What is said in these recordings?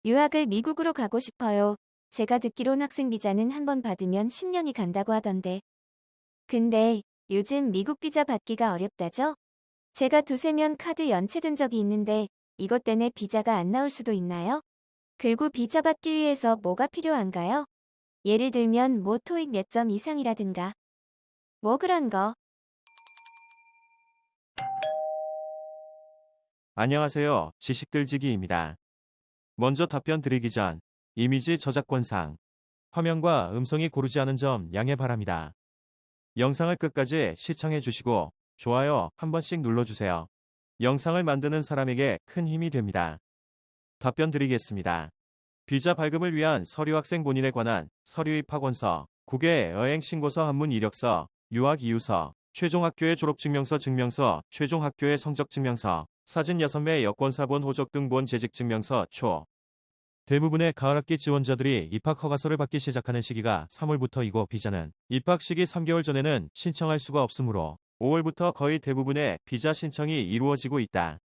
유학을 미국으로 가고 싶어요. 제가 듣기론 학생 비자는 한 번 받으면 10년이 간다고 하던데. 근데 요즘 미국 비자 받기가 어렵다죠? 제가 두세 면 카드 연체된 적이 있는데 이것 때문에 비자가 안 나올 수도 있나요? 그리고 비자 받기 위해서 뭐가 필요한가요? 예를 들면 뭐 토익 몇 점 이상이라든가. 뭐 그런 거. 안녕하세요. 지식들지기입니다. 먼저 답변 드리기 전 이미지 저작권상 화면과 음성이 고르지 않은 점 양해 바랍니다. 영상을 끝까지 시청해 주시고 좋아요 한 번씩 눌러주세요. 영상을 만드는 사람에게 큰 힘이 됩니다. 답변 드리겠습니다. 비자 발급을 위한 서류 학생 본인에 관한 서류 입학원서, 국외 여행 신고서 한문 이력서, 유학 이유서, 최종 학교의 졸업증명서 증명서, 최종 학교의 성적 증명서, 사진 6매 여권사본 호적 등 본 재직증명서 초. 대부분의 가을학기 지원자들이 입학 허가서를 받기 시작하는 시기가 3월부터이고 비자는 입학 시기 3개월 전에는 신청할 수가 없으므로 5월부터 거의 대부분의 비자 신청이 이루어지고 있다.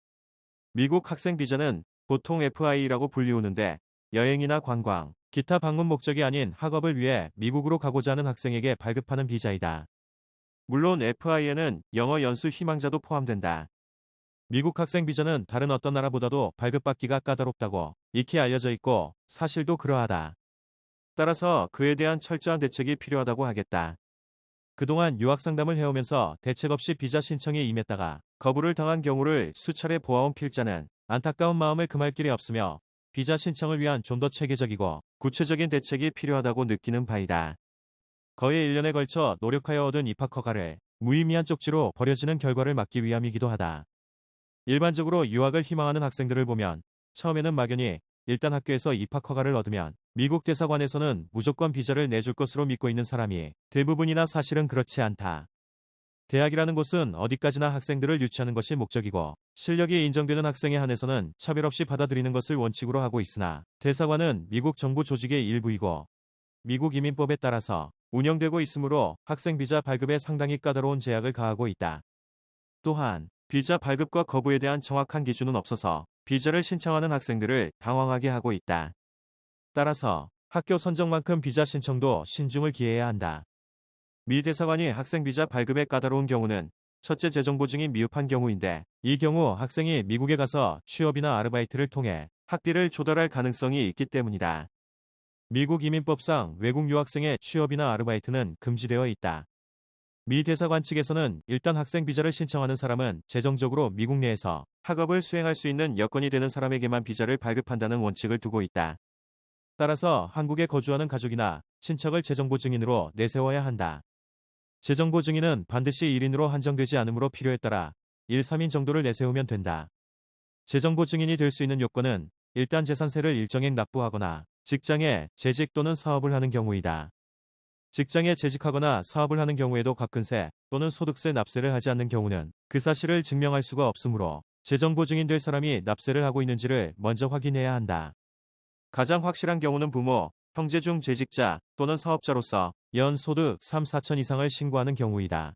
미국 학생 비자는 보통 FI라고 불리우는데 여행이나 관광, 기타 방문 목적이 아닌 학업을 위해 미국으로 가고자 하는 학생에게 발급하는 비자이다. 물론 FI에는 영어 연수 희망자도 포함된다. 미국 학생 비자는 다른 어떤 나라보다도 발급받기가 까다롭다고 익히 알려져 있고 사실도 그러하다. 따라서 그에 대한 철저한 대책이 필요하다고 하겠다. 그동안 유학 상담을 해오면서 대책 없이 비자 신청에 임했다가 거부를 당한 경우를 수차례 보아온 필자는 안타까운 마음을 금할 길이 없으며 비자 신청을 위한 좀 더 체계적이고 구체적인 대책이 필요하다고 느끼는 바이다. 거의 1년에 걸쳐 노력하여 얻은 입학 허가를 무의미한 쪽지로 버려지는 결과를 막기 위함이기도 하다. 일반적으로 유학을 희망하는 학생들을 보면 처음에는 막연히 일단 학교에서 입학 허가를 얻으면 미국 대사관에서는 무조건 비자를 내줄 것으로 믿고 있는 사람이 대부분이나 사실은 그렇지 않다. 대학이라는 곳은 어디까지나 학생들을 유치하는 것이 목적이고 실력이 인정되는 학생에 한해서는 차별 없이 받아들이는 것을 원칙으로 하고 있으나 대사관은 미국 정부 조직의 일부이고 미국 이민법에 따라서 운영되고 있으므로 학생 비자 발급에 상당히 까다로운 제약을 가하고 있다. 또한 비자 발급과 거부에 대한 정확한 기준은 없어서 비자를 신청하는 학생들을 당황하게 하고 있다. 따라서 학교 선정만큼 비자 신청도 신중을 기해야 한다. 미 대사관이 학생 비자 발급에 까다로운 경우는 첫째 재정 보증이 미흡한 경우인데 이 경우 학생이 미국에 가서 취업이나 아르바이트를 통해 학비를 조달할 가능성이 있기 때문이다. 미국 이민법상 외국 유학생의 취업이나 아르바이트는 금지되어 있다. 미 대사관 측에서는 일단 학생 비자를 신청하는 사람은 재정적으로 미국 내에서 학업을 수행할 수 있는 여건이 되는 사람에게만 비자를 발급한다는 원칙을 두고 있다. 따라서 한국에 거주하는 가족이나 친척을 재정보증인으로 내세워야 한다. 재정보증인은 반드시 1인으로 한정되지 않으므로 필요에 따라 1, 3인 정도를 내세우면 된다. 재정보증인이 될 수 있는 요건은 일단 재산세를 일정액 납부하거나 직장에 재직 또는 사업을 하는 경우이다. 직장에 재직하거나 사업을 하는 경우에도 가끔세 또는 소득세 납세를 하지 않는 경우는 그 사실을 증명할 수가 없으므로 재정보증인 될 사람이 납세를 하고 있는지를 먼저 확인해야 한다. 가장 확실한 경우는 부모, 형제 중 재직자 또는 사업자로서 연소득 3, 4천 이상을 신고하는 경우이다.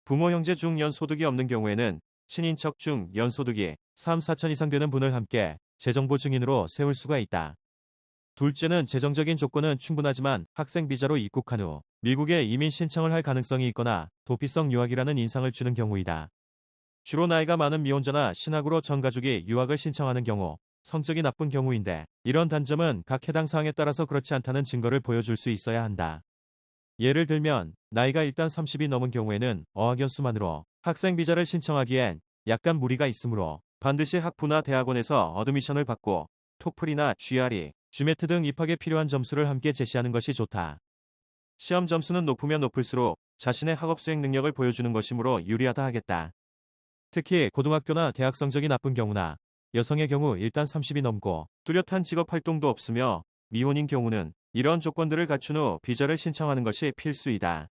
부모 형제 중 연소득이 없는 경우에는 친인척 중 연소득이 3, 4천 이상 되는 분을 함께 재정보증인으로 세울 수가 있다. 둘째는 재정적인 조건은 충분하지만 학생 비자로 입국한 후 미국에 이민 신청을 할 가능성이 있거나 도피성 유학이라는 인상을 주는 경우이다. 주로 나이가 많은 미혼자나 신학으로 전 가족이 유학을 신청하는 경우, 성적이 나쁜 경우인데 이런 단점은 각 해당 사항에 따라서 그렇지 않다는 증거를 보여줄 수 있어야 한다. 예를 들면 나이가 일단 30이 넘은 경우에는 어학연수만으로 학생 비자를 신청하기엔 약간 무리가 있으므로 반드시 학부나 대학원에서 어드미션을 받고 토플이나 GRE, GMAT 등 입학에 필요한 점수를 함께 제시하는 것이 좋다. 시험 점수는 높으면 높을수록 자신의 학업 수행 능력을 보여주는 것이므로 유리하다 하겠다. 특히 고등학교나 대학 성적이 나쁜 경우나 여성의 경우 일단 30이 넘고 뚜렷한 직업 활동도 없으며 미혼인 경우는 이런 조건들을 갖춘 후 비자를 신청하는 것이 필수이다.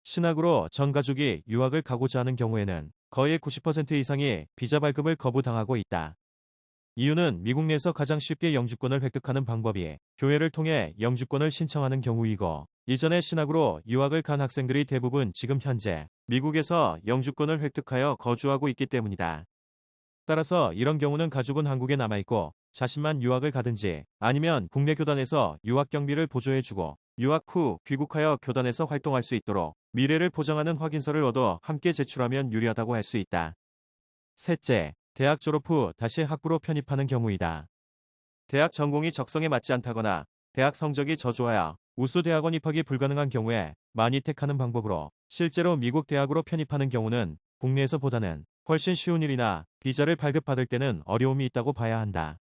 신학으로 전 가족이 유학을 가고자 하는 경우에는 거의 90% 이상이 비자 발급을 거부당하고 있다. 이유는 미국 내에서 가장 쉽게 영주권을 획득하는 방법이 교회를 통해 영주권을 신청하는 경우이고 이전에 신학으로 유학을 간 학생들이 대부분 지금 현재 미국에서 영주권을 획득하여 거주하고 있기 때문이다. 따라서 이런 경우는 가족은 한국에 남아있고 자신만 유학을 가든지 아니면 국내 교단에서 유학 경비를 보조해주고 유학 후 귀국하여 교단에서 활동할 수 있도록 미래를 보장하는 확인서를 얻어 함께 제출하면 유리하다고 할 수 있다. 셋째, 대학 졸업 후 다시 학부로 편입하는 경우이다. 대학 전공이 적성에 맞지 않다거나 대학 성적이 저조하여 우수 대학원 입학이 불가능한 경우에 많이 택하는 방법으로 실제로 미국 대학으로 편입하는 경우는 국내에서보다는 훨씬 쉬운 일이나 비자를 발급받을 때는 어려움이 있다고 봐야 한다.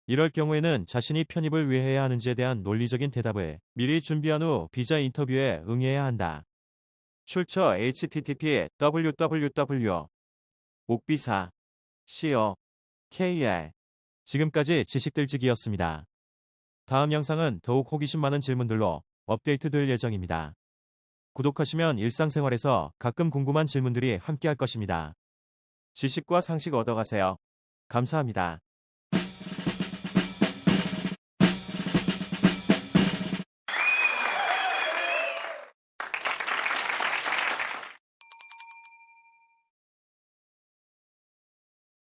이럴 경우에는 자신이 편입을 왜 해야 하는지에 대한 논리적인 대답을 미리 준비한 후 비자 인터뷰에 응해야 한다. 출처 http://www. 옥비사 co.kr. 지금까지 지식들지기였습니다. 다음 영상은 더욱 호기심 많은 질문들로 업데이트될 예정입니다. 구독하시면 일상생활에서 가끔 궁금한 질문들이 함께할 것입니다. 지식과 상식 얻어가세요. 감사합니다.